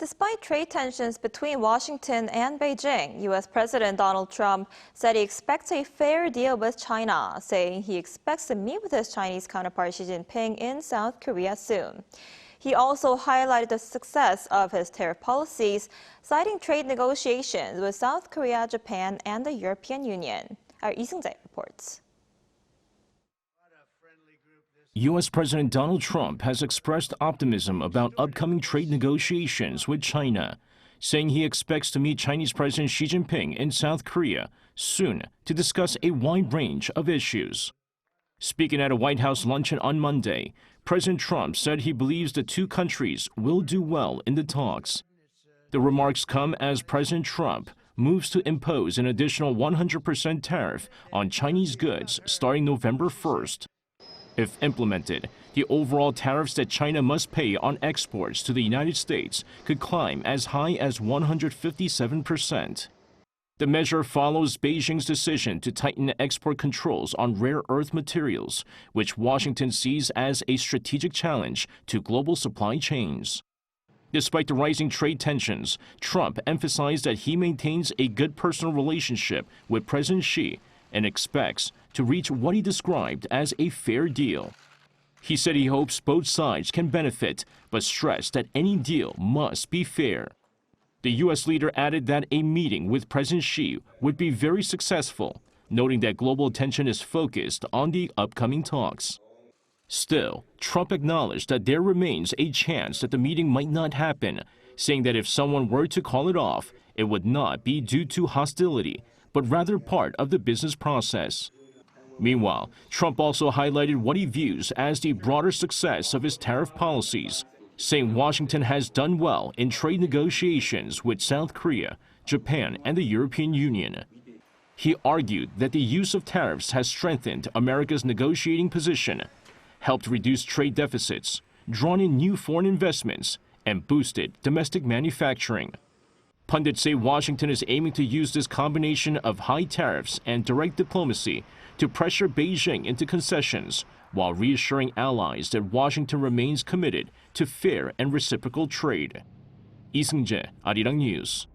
Despite trade tensions between Washington and Beijing, U.S. President Donald Trump said he expects a fair deal with China, saying he expects to meet with his Chinese counterpart Xi Jinping in South Korea soon. He also highlighted the success of his tariff policies, citing trade negotiations with South Korea, Japan, and the European Union. Our Seung-jae reports. U.S. President Donald Trump has expressed optimism about upcoming trade negotiations with China, saying he expects to meet Chinese President Xi Jinping in South Korea soon to discuss a wide range of issues. Speaking at a White House luncheon on Monday, President Trump said he believes the two countries will do well in the talks. The remarks come as President Trump moves to impose an additional 100% tariff on Chinese goods starting November 1st. If implemented, the overall tariffs that China must pay on exports to the United States could climb as high as 157%. The measure follows Beijing's decision to tighten export controls on rare earth materials, which Washington sees as a strategic challenge to global supply chains. Despite the rising trade tensions, Trump emphasized that he maintains a good personal relationship with President Xi and expects to reach what he described as a fair deal. He said he hopes both sides can benefit, but stressed that any deal must be fair. The U.S. leader added that a meeting with President Xi would be very successful, noting that global attention is focused on the upcoming talks. Still, Trump acknowledged that there remains a chance that the meeting might not happen, saying that if someone were to call it off, it would not be due to hostility, but rather part of the business process. Meanwhile, Trump also highlighted what he views as the broader success of his tariff policies, saying Washington has done well in trade negotiations with South Korea, Japan, and the European Union. He argued that the use of tariffs has strengthened America's negotiating position, helped reduce trade deficits, drawn in new foreign investments, and boosted domestic manufacturing. Pundits say Washington is aiming to use this combination of high tariffs and direct diplomacy to pressure Beijing into concessions, while reassuring allies that Washington remains committed to fair and reciprocal trade. Seung-jae, ArirangNews.